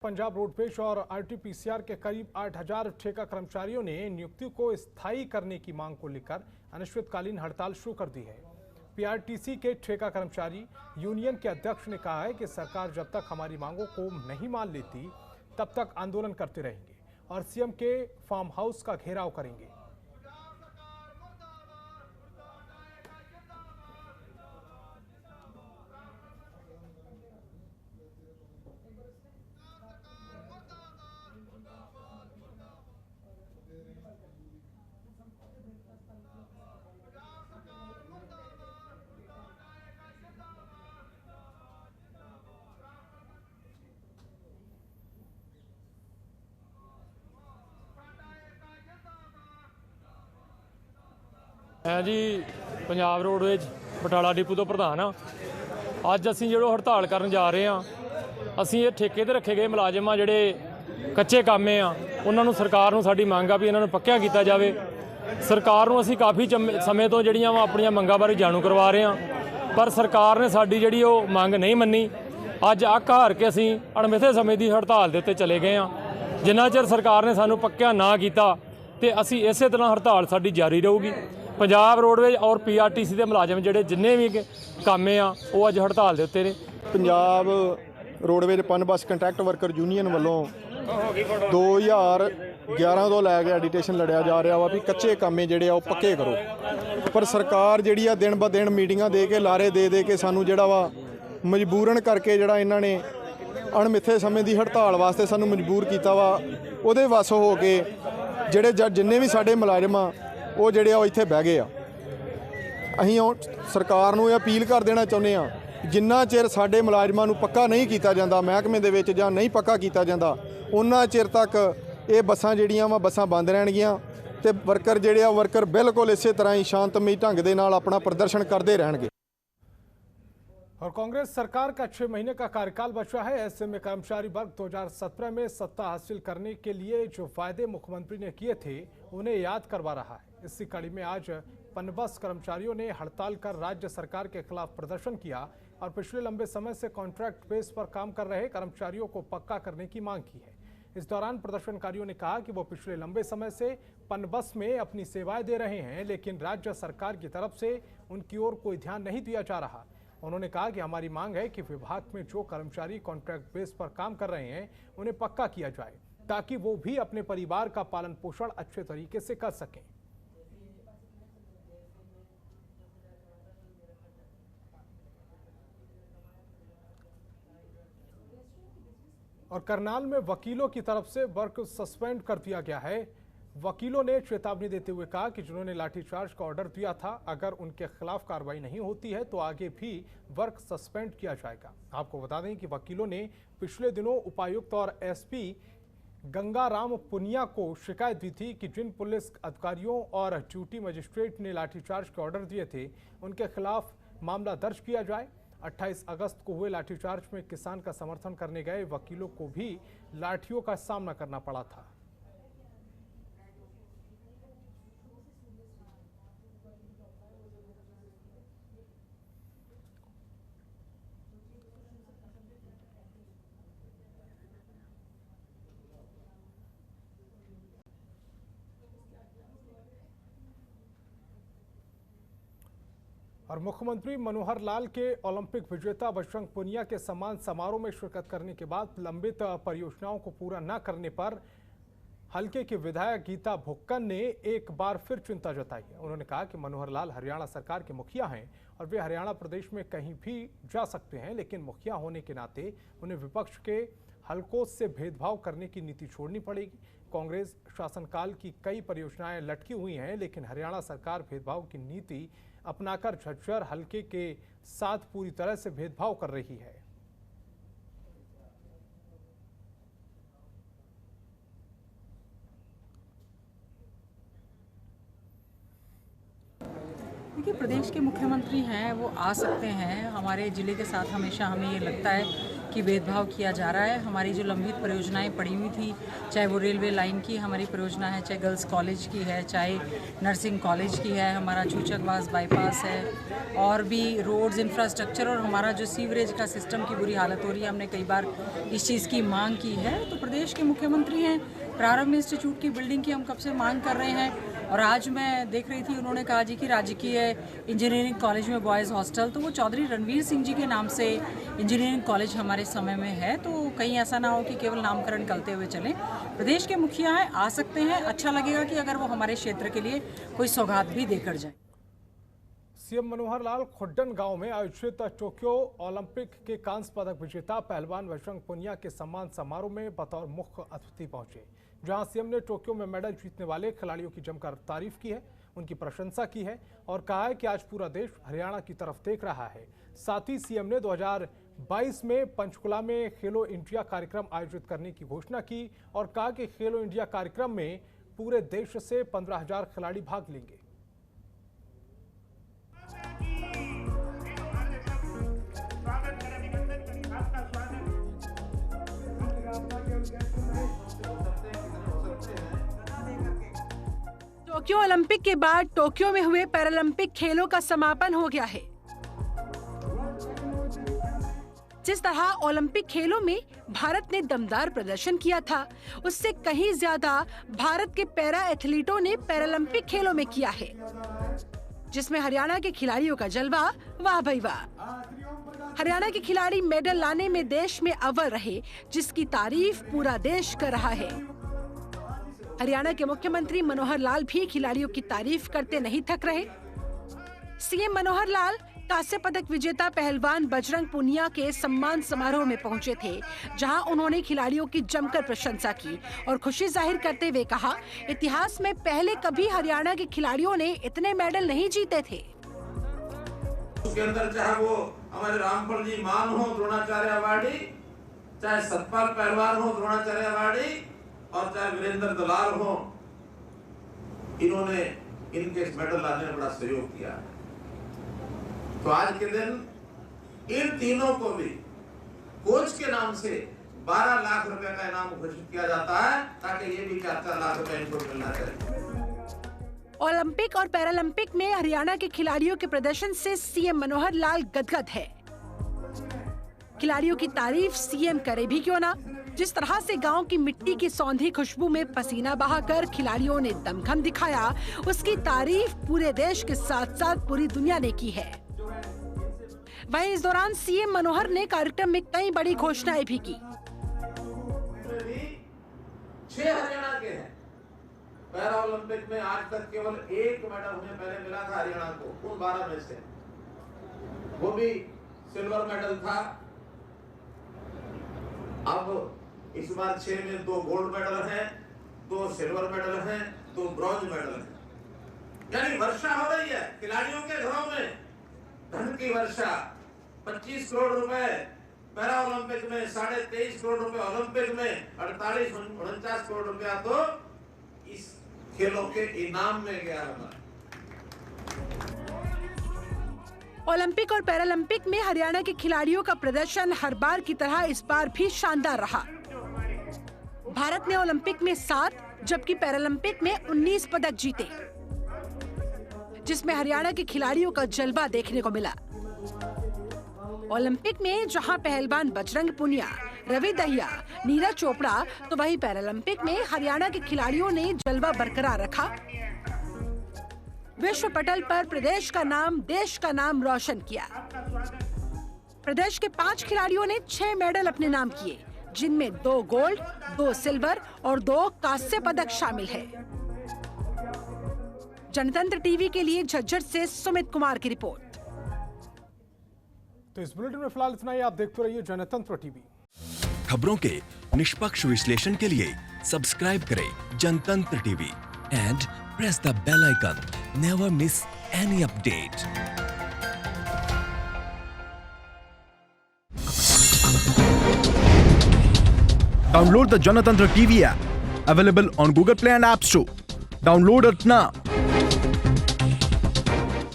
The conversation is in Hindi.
पंजाब रोडवेज और आरटीपीसीआर के करीब 8,000 ठेका कर्मचारियों ने नियुक्ति को स्थायी करने की मांग को लेकर अनिश्चितकालीन हड़ताल शुरू कर दी है। पीआरटीसी के ठेका कर्मचारी यूनियन के अध्यक्ष ने कहा है कि सरकार जब तक हमारी मांगों को नहीं मान लेती तब तक आंदोलन करते रहेंगे और सीएम के फार्म हाउस का घेराव करेंगे। मैं जी पंजाब रोडवेज बटाला डिपू तो प्रधान हाँ। अज असीं जो हड़ताल करन जा रहे हैं, असीं ये ठेके ते रखे गए मुलाजम जिहड़े कच्चे कामे आ उन्हां नूं सरकार नूं साडी मंग आ भी इन्हां नूं पक्किया कीता जावे। सरकार नूं असीं काफ़ी समय तो जिहड़ियां वा अपणियां मंगां बारे जाणू करवा रहे हैं, पर सरकार ने साडी जिहड़ी ओह मंग नहीं मन्नी। अज अक हार के असीं अणमिथे समय की हड़ताल दे उत्ते चले गए हैं। जिन्ना चिर सरकार ने सानूं पक्किया ना कीता ते असीं इसे तरह हड़ताल साडी जारी रहूगी। पंजाब रोडवेज और पीआरटीसी के मुलाजम जिहड़े जिन्ने भी कामे आ वो अज हड़ताल दे उत्ते ने। पंजाब रोडवेज पन बस कंट्रैक्ट वर्कर यूनीयन वालों 2011 तो लैके एडिटेशन लड़िया जा रहा वा भी कच्चे कामे जिहड़े आ पक्के करो, पर सरकार जिहड़ी आ दिन ब दिन मीटिंगां दे के लारे दे के सानू जिहड़ा वा मजबूरन करके जिहड़ा इन्हां ने अणमिथे समय की हड़ताल वास्ते सानू मजबूर किया वा। उहदे वस हो के जिहड़े जिन्ने भी साडे मुलाजम आ वो जिहड़े आ इत्थे बह गए आ। असीं सरकार नूं अपील कर देना चाहुंदे आ जिन्ना चिर साडे मुलाजमां नूं पक्का नहीं किया जाता महकमे दे विच जां नहीं पक्का किया जाता उन्ना चिर तक ये बसां जिहड़ियां वा बसां बंद रहणगीਆਂ ते वर्कर जिहड़े आ वर्कर बिल्कुल इसे तरह ही शांतमई ढंग दे नाल अपना प्रदर्शन करते रहेंगे। और कांग्रेस सरकार का 6 महीने का कार्यकाल बचा है। ऐसे में कर्मचारी वर्ग 2017 में सत्ता हासिल करने के लिए जो वायदे मुख्यमंत्री ने किए थे उन्हें याद करवा रहा है। इसी कड़ी में आज पनबस कर्मचारियों ने हड़ताल कर राज्य सरकार के खिलाफ प्रदर्शन किया और पिछले लंबे समय से कॉन्ट्रैक्ट बेस पर काम कर रहे कर्मचारियों को पक्का करने की मांग की है। इस दौरान प्रदर्शनकारियों ने कहा कि वो पिछले लंबे समय से पनबस में अपनी सेवाएं दे रहे हैं, लेकिन राज्य सरकार की तरफ से उनकी ओर कोई ध्यान नहीं दिया जा रहा। उन्होंने कहा कि हमारी मांग है कि विभाग में जो कर्मचारी कॉन्ट्रैक्ट बेस पर काम कर रहे हैं उन्हें पक्का किया जाए ताकि वो भी अपने परिवार का पालन पोषण अच्छे तरीके से कर सकें। और करनाल में वकीलों की तरफ से वर्क सस्पेंड कर दिया गया है। वकीलों ने चेतावनी देते हुए कहा कि जिन्होंने लाठीचार्ज का ऑर्डर दिया था अगर उनके खिलाफ कार्रवाई नहीं होती है तो आगे भी वर्क सस्पेंड किया जाएगा। आपको बता दें कि वकीलों ने पिछले दिनों उपायुक्त और एसपी गंगाराम पुनिया को शिकायत दी थी कि जिन पुलिस अधिकारियों और ड्यूटी मजिस्ट्रेट ने लाठीचार्ज के ऑर्डर दिए थे उनके खिलाफ मामला दर्ज किया जाए। 28 अगस्त को हुए लाठीचार्ज में किसान का समर्थन करने गए वकीलों को भी लाठियों का सामना करना पड़ा था। और मुख्यमंत्री मनोहर लाल के ओलंपिक विजेता बजरंग पुनिया के सम्मान समारोह में शिरकत करने के बाद लंबित परियोजनाओं को पूरा न करने पर हलके की विधायक गीता भुक्कन ने एक बार फिर चिंता जताई है। उन्होंने कहा कि मनोहर लाल हरियाणा सरकार के मुखिया हैं और वे हरियाणा प्रदेश में कहीं भी जा सकते हैं, लेकिन मुखिया होने के नाते उन्हें विपक्ष के हलकों से भेदभाव करने की नीति छोड़नी पड़ेगी। कांग्रेस शासनकाल की कई परियोजनाएं लटकी हुई हैं, लेकिन हरियाणा सरकार भेदभाव की नीति अपनाकर झज्जर हलके के साथ पूरी तरह से भेदभाव कर रही है। देखिए, प्रदेश के मुख्यमंत्री हैं वो आ सकते हैं हमारे ज़िले के साथ। हमेशा हमें ये लगता है कि भेदभाव किया जा रहा है। हमारी जो लंबित परियोजनाएं पड़ी हुई थी, चाहे वो रेलवे लाइन की हमारी परियोजना है, चाहे गर्ल्स कॉलेज की है, चाहे नर्सिंग कॉलेज की है, हमारा चूचकवास बाईपास है, और भी रोड्स इंफ्रास्ट्रक्चर, और हमारा जो सीवरेज का सिस्टम की बुरी हालत हो रही है, हमने कई बार इस चीज़ की मांग की है। तो प्रदेश के मुख्यमंत्री हैं, प्रारंभ इंस्टीट्यूट की बिल्डिंग की हम कब से मांग कर रहे हैं, और आज मैं देख रही थी उन्होंने कहा जी कि राजकीय इंजीनियरिंग कॉलेज में बॉयज़ हॉस्टल, तो वो चौधरी रणवीर सिंह जी के नाम से इंजीनियरिंग कॉलेज हमारे समय में है। तो कहीं ऐसा ना हो कि केवल नामकरण करते हुए चलें। प्रदेश के मुखिया हैं, आ सकते हैं, अच्छा लगेगा कि अगर वो हमारे क्षेत्र के लिए कोई सौगात भी देकर जाए। सीएम मनोहर लाल खुड्डन गांव में आयोजित टोक्यो ओलंपिक के कांस्य पदक विजेता पहलवान बजरंग पुनिया के सम्मान समारोह में बतौर मुख्य अतिथि पहुंचे, जहां सीएम ने टोक्यो में मेडल जीतने वाले खिलाड़ियों की जमकर तारीफ की है, उनकी प्रशंसा की है और कहा है कि आज पूरा देश हरियाणा की तरफ देख रहा है। साथ ही सीएम ने 2022 में पंचकुला में खेलो इंडिया कार्यक्रम आयोजित करने की घोषणा की और कहा कि खेलो इंडिया कार्यक्रम में पूरे देश से 15,000 खिलाड़ी भाग लेंगे। टोक्यो ओलंपिक के बाद टोक्यो में हुए पैरालंपिक खेलों का समापन हो गया है। जिस तरह ओलंपिक खेलों में भारत ने दमदार प्रदर्शन किया था, उससे कहीं ज्यादा भारत के पैरा एथलीटों ने पैरालंपिक खेलों में किया है, जिसमें हरियाणा के खिलाड़ियों का जलवा वाह भाई वाह। हरियाणा के खिलाड़ी मेडल लाने में देश में अव्वल रहे, जिसकी तारीफ पूरा देश कर रहा है। हरियाणा के मुख्यमंत्री मनोहर लाल भी खिलाड़ियों की तारीफ करते नहीं थक रहे। सीएम मनोहर लाल कांस्य पदक विजेता पहलवान बजरंग पुनिया के सम्मान समारोह में पहुंचे थे, जहां उन्होंने खिलाड़ियों की जमकर प्रशंसा की और खुशी जाहिर करते हुए कहा, इतिहास में पहले कभी हरियाणा के खिलाड़ियों ने इतने मेडल नहीं जीते थे। उसके अंदर चाहे वो हमारे रामफल जी मान हो द्रोणाचार्य अवार्डी, चाहे सतपाल पहलवान हो द्रोणाचार्य अवार्डी, और चाहे वीरेंद्र दलाल हो, इन्होंने इनके मेडल लाने में बड़ा सहयोग किया। तो आज के दिन इन तीनों को भी कोच के नाम से 12 लाख रुपए का इनाम घोषित किया जाता है, ताकि ये भी 4-4 लाख रुपए इनको मिलना चाहिए। ओलंपिक और पैरालंपिक में हरियाणा के खिलाड़ियों के प्रदर्शन से सीएम मनोहर लाल गदगद है। खिलाड़ियों की तारीफ सीएम करे भी क्यों ना। जिस तरह से गांव की मिट्टी की सौंधी खुशबू में पसीना बहाकर खिलाड़ियों ने दमखम दिखाया, उसकी तारीफ पूरे देश के साथ साथ पूरी दुनिया ने की है। वहीं इस दौरान सीएम मनोहर ने कार्यक्रम में कई बड़ी घोषणाएं भी की। 6 हरियाणा के हैं। पैरा ओलंपिक में आज तक केवल 1 मेडल उन्हें पहले मिला था हरियाणा को, उन 12 में से, वो भी सिल्वर मेडल था। अब इस बार 6 में 2 गोल्ड मेडल हैं, 2 सिल्वर मेडल हैं, 2 ब्रॉन्ज मेडल हैं। यानी वर्षा हो रही है खिलाड़ियों के घरों में, धन की वर्षा। 25 करोड़ रुपए पैरा ओलंपिक में, 23.5 करोड़ रुपए ओलंपिक में, 48-49 करोड़ रुपया तो इस खेलों के इनाम में गया हमारा। ओलंपिक और पैरालंपिक में हरियाणा के खिलाड़ियों का प्रदर्शन हर बार की तरह इस बार भी शानदार रहा। भारत ने ओलंपिक में 7 जबकि पैरालंपिक में 19 पदक जीते, जिसमें हरियाणा के खिलाड़ियों का जलवा देखने को मिला। ओलंपिक में जहां पहलवान बजरंग पुनिया, रवि दहिया, नीरज चोपड़ा, तो वहीं पैरालंपिक में हरियाणा के खिलाड़ियों ने जलवा बरकरार रखा। विश्व पटल पर प्रदेश का नाम, देश का नाम रोशन किया। प्रदेश के 5 खिलाड़ियों ने 6 मेडल अपने नाम किए, जिनमें 2 गोल्ड, 2 सिल्वर और 2 कांस्य पदक शामिल है। जनतंत्र टीवी के लिए झज्जर से सुमित कुमार की रिपोर्ट। तो इस बुलेटिन में फिलहाल इतना ही। आप देखते रहिए जनतंत्र टीवी। खबरों के निष्पक्ष विश्लेषण के लिए सब्सक्राइब करें Janatantra TV and press the bell icon. Never miss any update. Download the Janatantra TV app, available on Google Play and App Store. Download it now.